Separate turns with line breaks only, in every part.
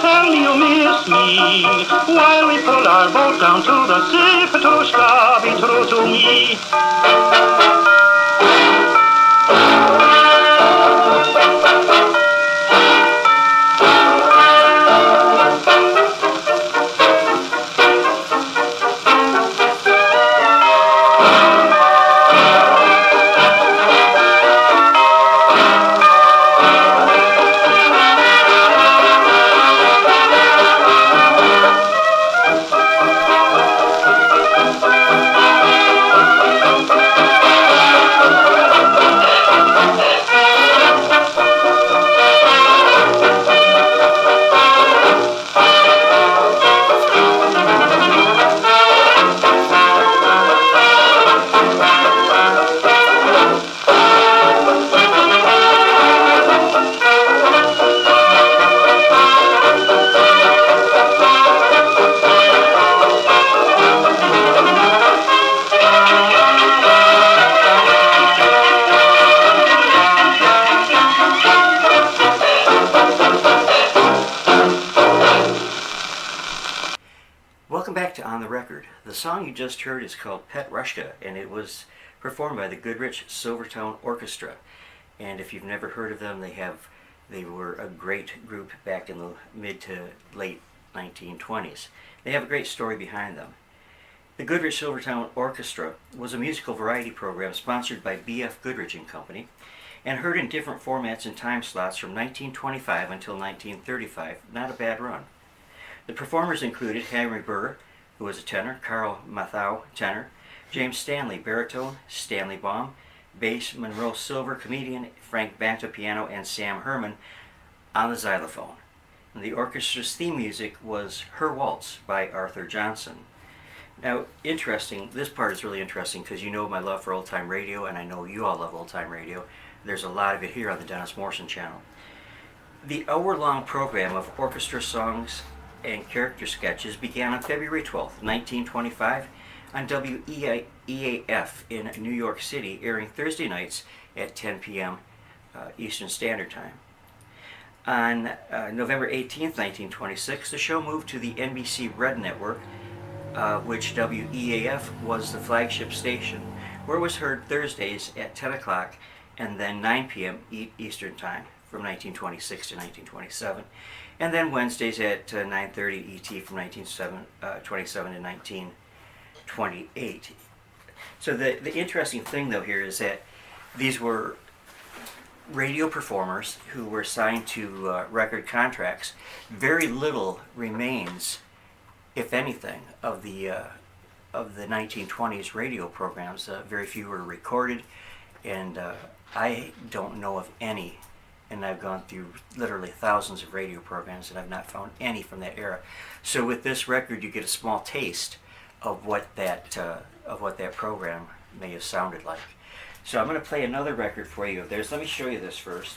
Tell me you miss me while we pull our boat down to the sea. Petrushka, be true to me.
The song you just heard is called Petrushka, and it was performed by the Goodrich Orchestra. And if you've never heard of them, they were a great group back in the mid to late 1920s. They have a great story behind them. The Goodrich Orchestra was a musical variety program sponsored by B.F. Goodrich and Company, and heard in different formats and time slots from 1925 until 1935. Not a bad run. The performers included Henry Burr, who was a tenor, Carl Mathau, tenor, James Stanley, baritone, Stanley Baum, bass, Monroe Silver, comedian, Frank Banta, piano, and Sam Herman on the xylophone. And the orchestra's theme music was Her Waltz by Arthur Johnson. Now, this part is really interesting because you know my love for old-time radio, and I know you all love old-time radio. There's a lot of it here on the Dennis Morrison channel. The hour-long program of orchestra songs and character sketches began on February 12th, 1925 on WEAF in New York City, airing Thursday nights at 10 p.m. Eastern Standard Time. On November 18th, 1926, the show moved to the NBC Red Network, which WEAF was the flagship station, where it was heard Thursdays at 10 o'clock and then 9 p.m. Eastern Time from 1926 to 1927. And then Wednesdays at 9:30 ET from 1927 to 1928. So the interesting thing, though, here is that these were radio performers who were signed to record contracts. Very little remains, if anything, of the 1920s radio programs. Very few were recorded, And I don't know of any, and I've gone through literally thousands of radio programs and I've not found any from that era. So with this record, you get a small taste of what that program may have sounded like. So I'm going to play another record for you. Let me show you this first.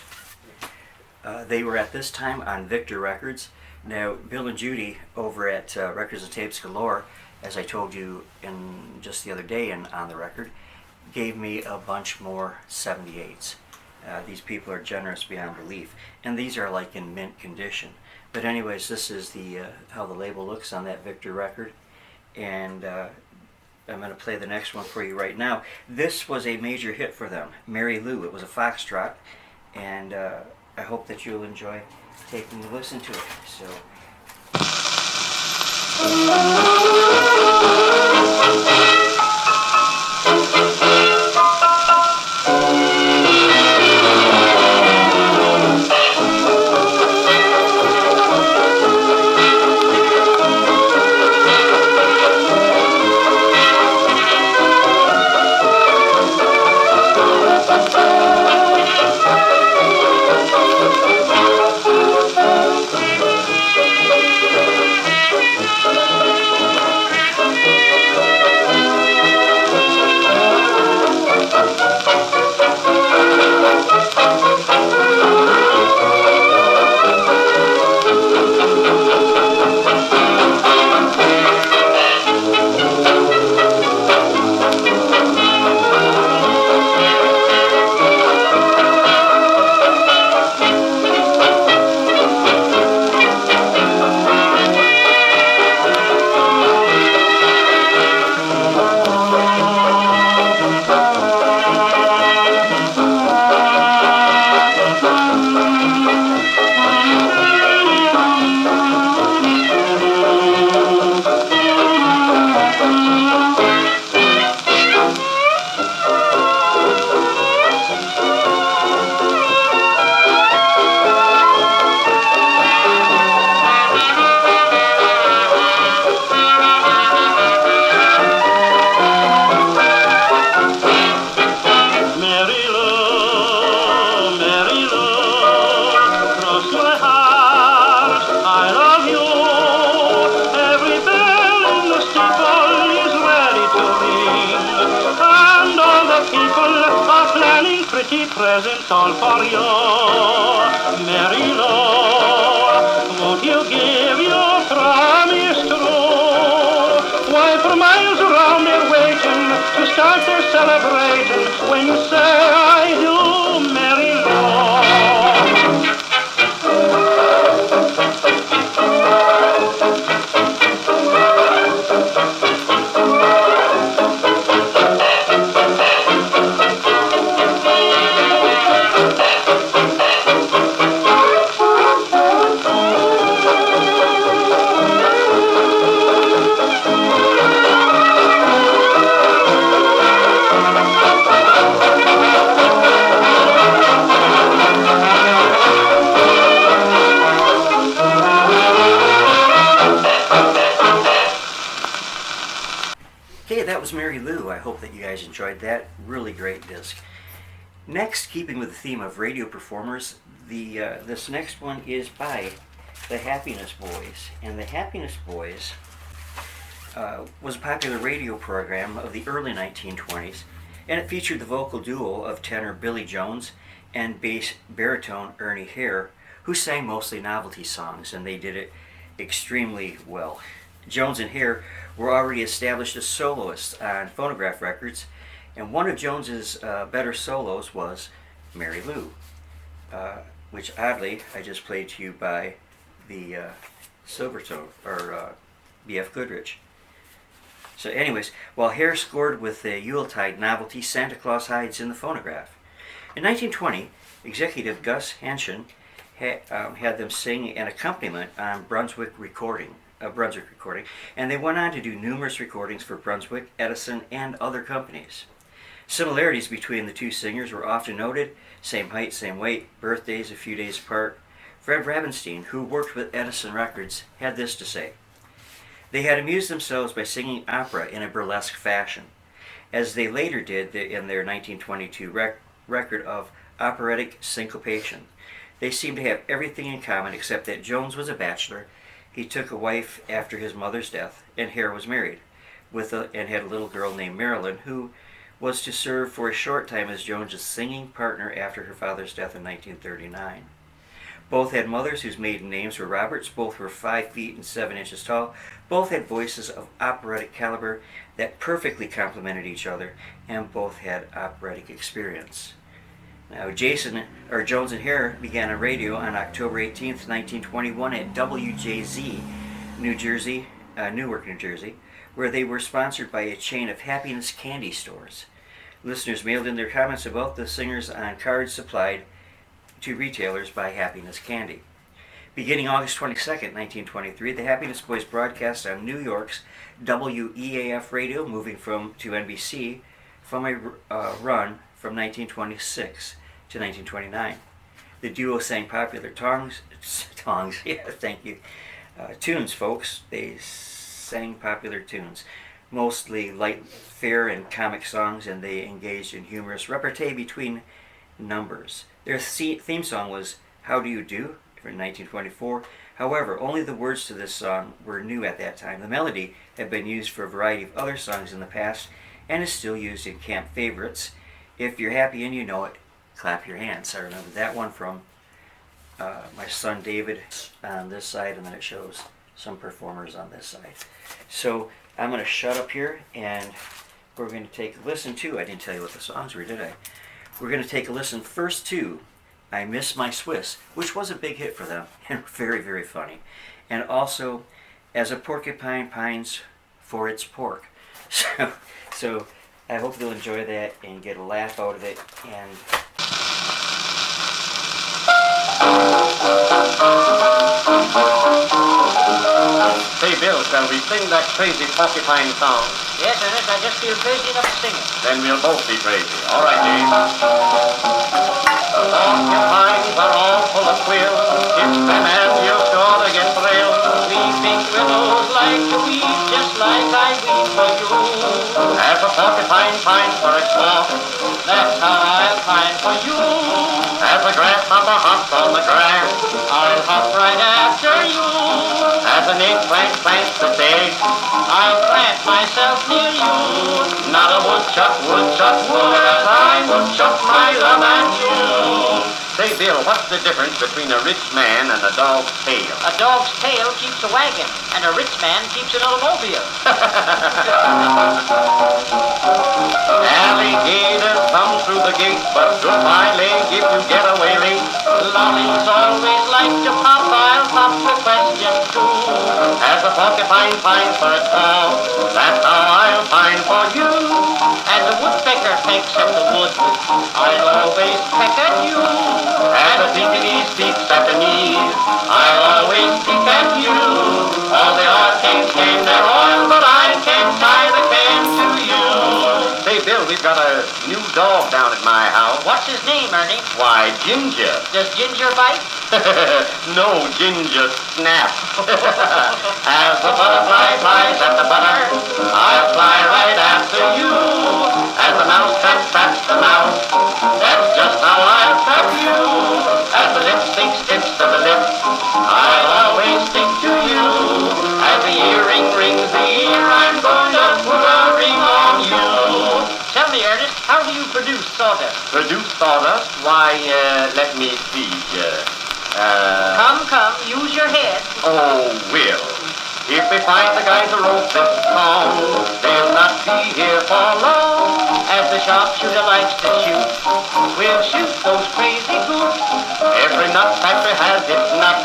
They were at this time on Victor Records. Now, Bill and Judy over at Records and Tapes Galore, as I told you in just the other day on the record, gave me a bunch more 78s. These people are generous beyond belief, and these are like in mint condition. But anyways, this is the how the label looks on that Victor record, and I'm going to play the next one for you right now. This was a major hit for them, Mary Lou. It was a foxtrot, and I hope that you'll enjoy taking a listen to it. So.
Presents all for you, Mary Lou. Won't you give your promise true? Why, for miles around they're waiting to start their celebrating. When you say I do, Mary Lou.
Okay, that was Mary Lou. I hope that you guys enjoyed that. Really great disc. Next, keeping with the theme of radio performers, this next one is by the Happiness Boys. And the Happiness Boys was a popular radio program of the early 1920s, and it featured the vocal duo of tenor Billy Jones and bass baritone Ernie Hare, who sang mostly novelty songs, and they did it extremely well. Jones and Hare were already established as soloists on phonograph records, and one of Jones's better solos was Mary Lou, which oddly I just played to you by the Silvertone, or B.F. Goodrich. So anyways, while Hare scored with the Yuletide novelty Santa Claus Hides in the Phonograph. In 1920, executive Gus Hanshin had them sing an accompaniment on Brunswick recording, and they went on to do numerous recordings for Brunswick, Edison, and other companies. Similarities between the two singers were often noted: same height, same weight, birthdays a few days apart. Fred Rabenstein, who worked with Edison Records, had this to say: "They had amused themselves by singing opera in a burlesque fashion, as they later did in their 1922 record of operatic syncopation. They seem to have everything in common except that Jones was a bachelor. He took a wife after his mother's death, and Hare was married, and had a little girl named Marilyn, who was to serve for a short time as Jones's singing partner after her father's death in 1939. Both had mothers whose maiden names were Roberts. Both were 5 feet and 7 inches tall. Both had voices of operatic caliber that perfectly complemented each other, and both had operatic experience. Now, Jones and Hare began on radio on October 18th, 1921 at WJZ, Newark, New Jersey, where they were sponsored by a chain of Happiness candy stores. Listeners mailed in their comments about the singers on cards supplied to retailers by Happiness Candy. Beginning August 22nd, 1923, the Happiness Boys broadcast on New York's WEAF radio, moving to NBC from a run from 1926 to 1929. The duo sang popular tunes, folks. They sang popular tunes, mostly light fare and comic songs, and they engaged in humorous repartee between numbers. Their theme song was How Do You Do from 1924. However, only the words to this song were new at that time. The melody had been used for a variety of other songs in the past and is still used in camp favorites. If you're happy and you know it, clap your hands. I remember that one from my son David on this side, and then it shows some performers on this side. So I'm going to shut up here, and we're going to take a listen to, I didn't tell you what the songs were, did I? We're going to take a listen first to I Miss My Swiss, which was a big hit for them, and very, very funny. And also, As a Porcupine Pines for Its Pork. So I hope you'll enjoy that and get a laugh out of it. And
Hey, Bill, shall we sing that crazy porcupine song?
Yes, Ernest, I just feel crazy enough to sing it.
Then we'll both be crazy. All right, James. The porcupines are all full of quills. It's them and you're sure to get thrilled. Weeping willows like to weep, just like I weep for you. As a porcupine pines for its walk, that's how I'll pine for you. As a grasshopper hops on the grass, I'll hop right after you. As an eggplant plants its egg, I'll plant myself near you. Not a woodchuck would as I woodchuck my love and you. Say, Bill, what's the difference between a rich man and a dog's tail?
A dog's tail keeps a wagon, and a rich man keeps an automobile.
Alligators come through the gate, but goodbye leg if you get away late. Lollies always like to pop, I'll pop the question too. As a porcupine pines for its home, that's how I'll pine for you.
And the woodpecker pecks at the wood,
I'll always peck at you. As a peekaboo speaks at the knees, I'll always peek at you. All the arcades can their oil, but I can't tie the can to you. Say, Bill, we've got a new dog down at my house.
What's his name, Ernie?
Why, Ginger.
Does Ginger bite?
No, Ginger snap. As the butterfly flies at the butter, I'll fly right after you. As the mouse traps the mouse, that's just how I'll trap you. As the lipstick sticks to the lip, I'll always stick to you. As the earring rings the ear, I'm going to put a ring on you.
Tell me, Ernest, how do you produce sawdust?
Produce sawdust? Why, let me see.
Come, use your head.
Oh, Will. If we find the guys who wrote this song, they'll not be here for long.
As the sharpshooter likes to shoot,
We'll shoot those crazy goods. Every nut factory has its nut,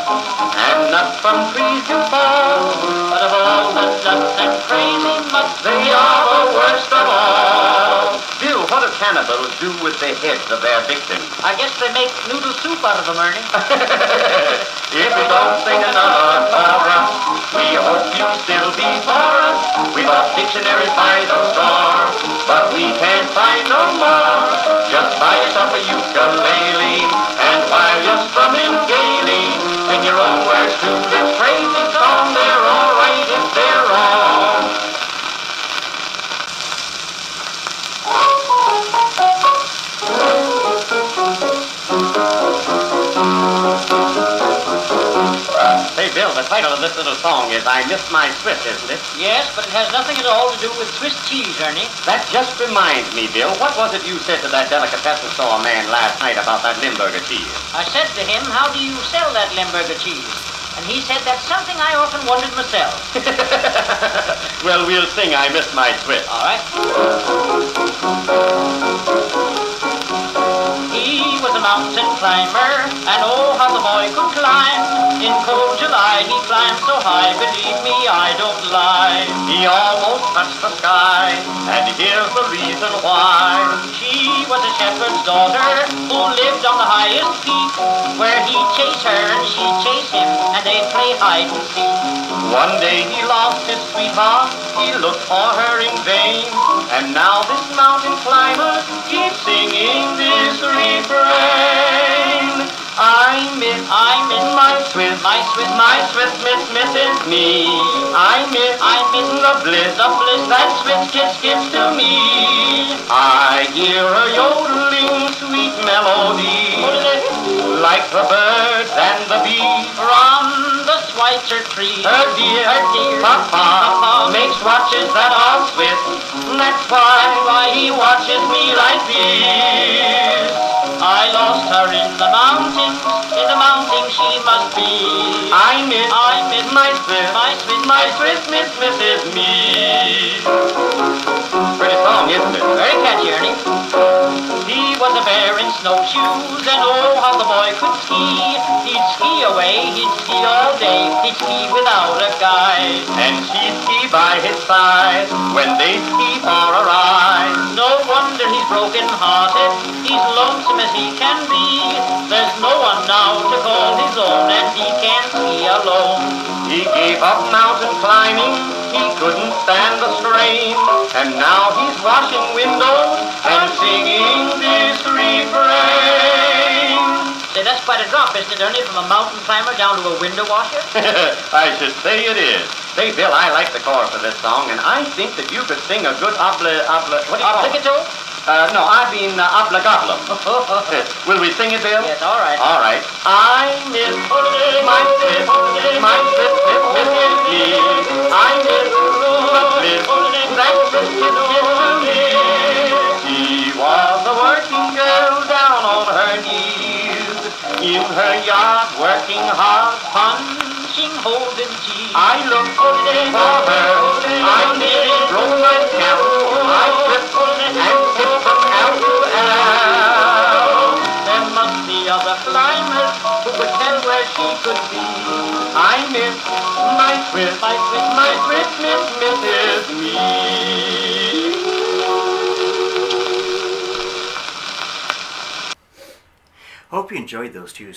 and nuts from trees do fall.
but of all the nuts and crazy mutts,
They are the worst of all. Bill, what do cannibals do with the heads of their victims?
I guess they make noodle soup out of them, Ernie.
If we don't sing another chorus, we hope you'll still be for us. We bought dictionaries by the store, but we can't find no more. Just buy yourself a ukulele, and while you're strumming gaily, sing your own words to this crazy song. They're all right if they're wrong. Say, Bill, the title of this little song is I Miss My Swiss, isn't it?
Yes, but it has nothing at all to do with Swiss cheese, Ernie.
That just reminds me, Bill. What was it you said to that delicatessen store man last night about that Limburger cheese?
I said to him, how do you sell that Limburger cheese? And he said, that's something I often wondered myself.
Well, we'll sing I Miss My Swiss.
All right. He was a mountain climber, and oh, how the boy could climb. In cold July, he climbed so high, believe me, I don't lie.
He almost touched the sky, and here's the reason why.
She was a shepherd's daughter who lived on the highest peak, where he'd chase her and she'd chase him, and they'd play hide and seek.
One day he lost his sweetheart, he looked for her in vain, and now this mountain climber keeps singing this refrain. I miss my Swiss, misses me. I miss the bliss that Swiss kiss gives to me. I hear her yodeling sweet melody, like the birds and the bees
From the Schweitzer tree,
her dear Papa makes watches that are Swiss. That's why he watches me like this.
I lost her in the mountains she must be.
I miss my
Swiss,
misses me. Pretty song, isn't it?
Very catchy, Ernie. He was a bear in snowshoes, and oh, how the boy could ski. He'd ski away, he'd ski all day, he'd ski without a guide.
And she'd ski by his side when they ski for a ride.
No wonder he's broken-hearted, he's lonesome as he can be. There's no one now to call his own, and he can't ski alone.
He gave up mountain climbing, he couldn't stand the strain, and now he's washing windows and singing this refrain.
Say, that's quite a drop, isn't it, Ernie, from a mountain climber down to a window washer?
I should say it is. Say, Bill, I like the chorus of this song, and I think that you could sing a good what do you call it?
Obbligato?
No, I mean obligatum. Will we sing it, Bill?
Yes, all right.
All right. I miss my Swiss, misses me. I miss the bliss that Swiss kiss gives to me. She was a working girl down on her knees, in her yard working hard,
Punching holes in cheese.
I looked for her, I nearly broke my scalp. I slipped and skipped from out to out.
There must be other climbers who could tell where she could be.
I miss my Swiss, misses me.
Hope you enjoyed those two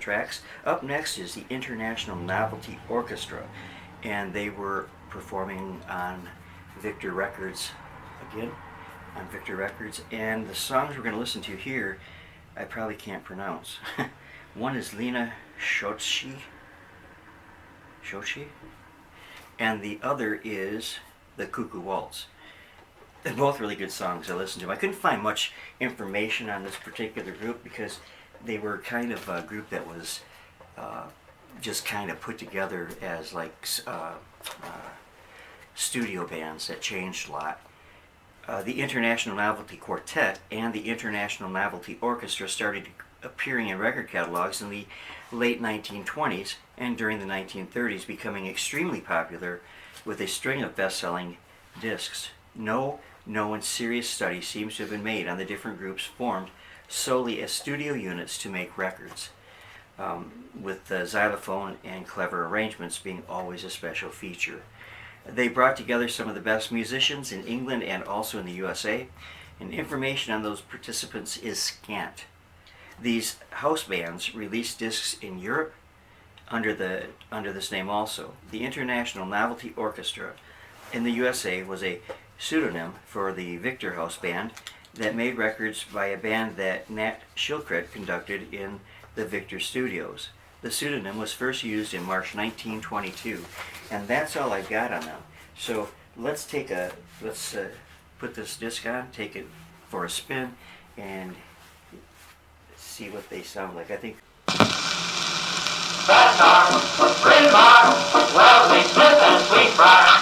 tracks. Up next is the International Novelty Orchestra, and they were performing on Victor Records again, and the songs we're going to listen to here, I probably can't pronounce. One is Lena Shochi, and the other is the Cuckoo Waltz. They're both really good songs I listened to. I couldn't find much information on this particular group because they were kind of a group that was just kind of put together as like studio bands that changed a lot. The International Novelty Quartet and the International Novelty Orchestra started appearing in record catalogs in the late 1920s and during the 1930s, becoming extremely popular with a string of best-selling discs. No known serious study seems to have been made on the different groups formed solely as studio units to make records, with the xylophone and clever arrangements being always a special feature. They brought together some of the best musicians in England and also in the USA, and information on those participants is scant. These house bands released discs in Europe under this name also. The International Novelty Orchestra in the USA was a pseudonym for the Victor House Band that made records by a band that Nat Shilkret conducted in the Victor Studios. The pseudonym was first used in March 1922, and that's all I got on them. So let's put this disc on, take it for a spin, and see see what they sound like. I think
Fast Car, Bryn Mawr, Wellesley, Smith, and Sweetbriar.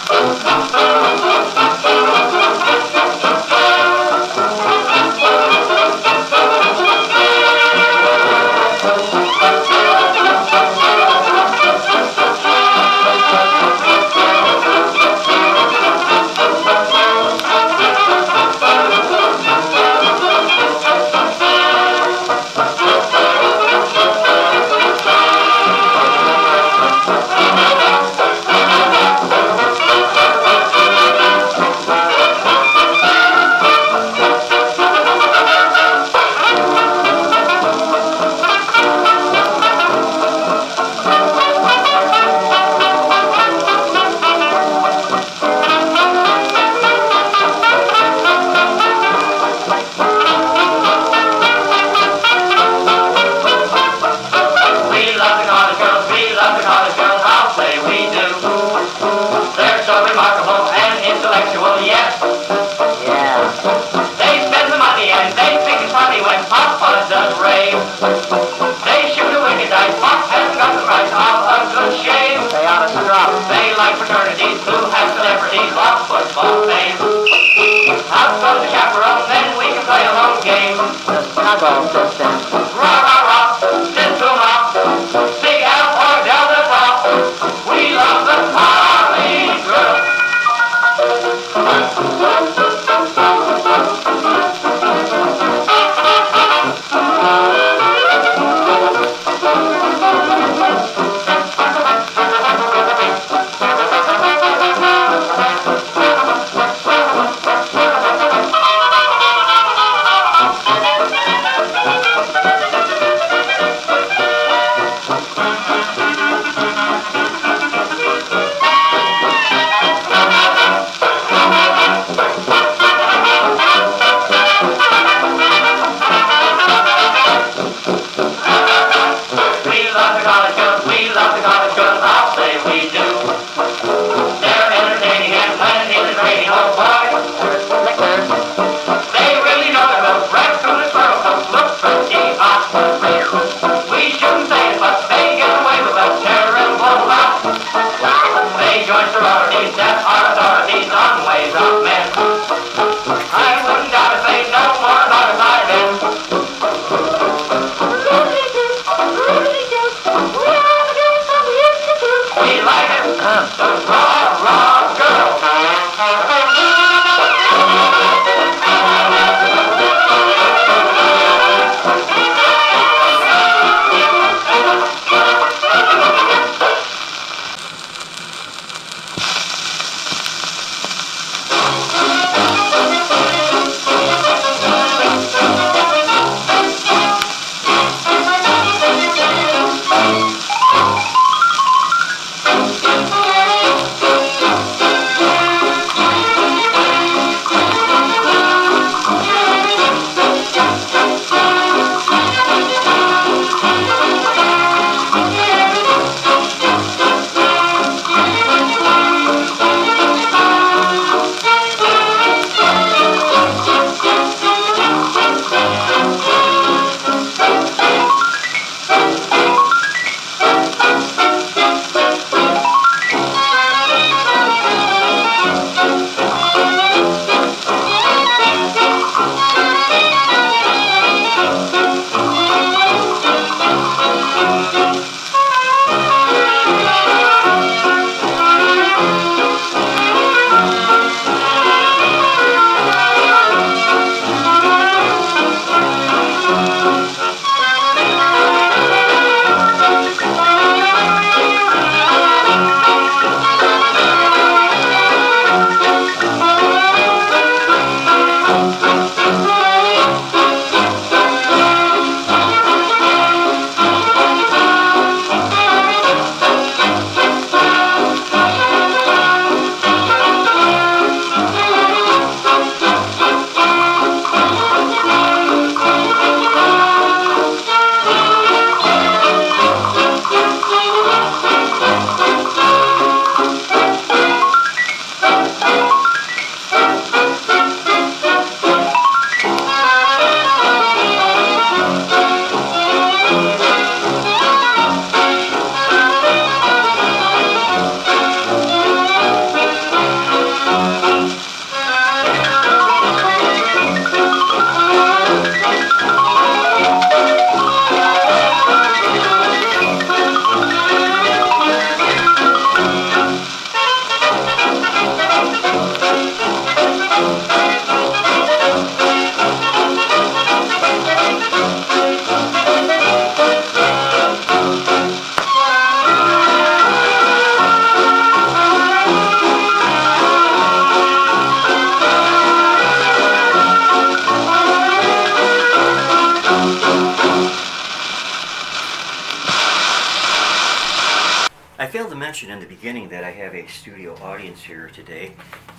failed to mention in the beginning that I have a studio audience here today.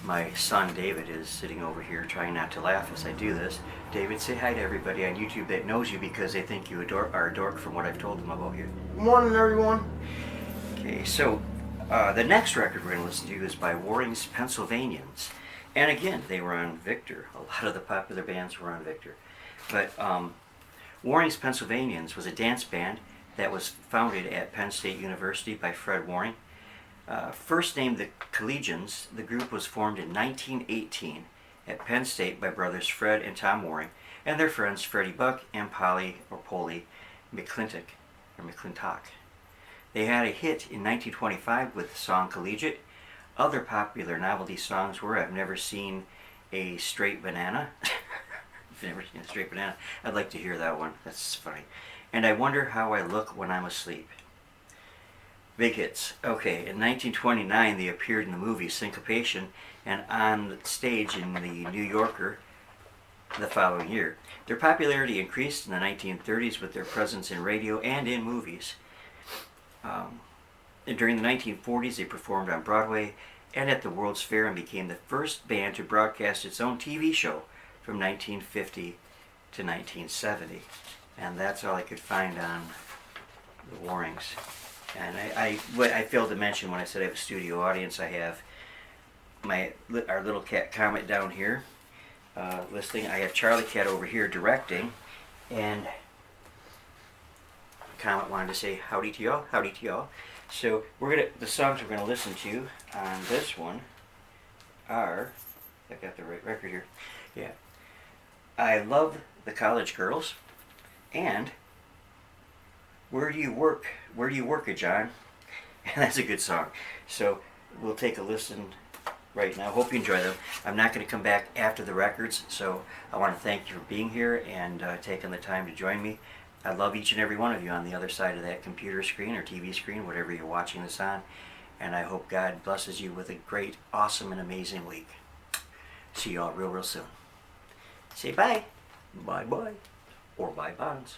My son David is sitting over here trying not to laugh as I do this. David, say hi to everybody on YouTube that knows you because they think you are a dork from what I've told them about you.
Good morning, everyone.
Okay, so the next record we're going to listen to is by Warring's Pennsylvanians. And again, they were on Victor. A lot of the popular bands were on Victor. But Warring's Pennsylvanians was a dance band that was founded at Penn State University by Fred Waring. First named the Collegians, the group was formed in 1918 at Penn State by brothers Fred and Tom Waring and their friends Freddie Buck and Polly McClintock. They had a hit in 1925 with the song Collegiate. Other popular novelty songs were I've Never Seen a Straight Banana. I've never seen a straight banana. I'd like to hear that one. That's funny. And I Wonder How I Look When I'm Asleep. Big hits. Okay, in 1929 they appeared in the movie Syncopation and on stage in the New Yorker the following year. Their popularity increased in the 1930s with their presence in radio and in movies. And during the 1940s they performed on Broadway and at the World's Fair and became the first band to broadcast its own TV show from 1950 to 1970. And that's all I could find on the Warrings. And what I failed to mention when I said I have a studio audience, I have our little cat Comet down here listening. I have Charlie Cat over here directing, and Comet wanted to say howdy to y'all, howdy to y'all. So the songs we're gonna listen to on this one are, I got the right record here. Yeah, I Love the College Girls. And Where Do You Work? Where Do You Work It, John? And that's a good song. So we'll take a listen right now. Hope you enjoy them. I'm not going to come back after the records, so I want to thank you for being here and taking the time to join me. I love each and every one of you on the other side of that computer screen or TV screen, whatever you're watching this on. And I hope God blesses you with a great, awesome, and amazing week. See you all real soon. Say bye. Bye-bye. Or buy bonds.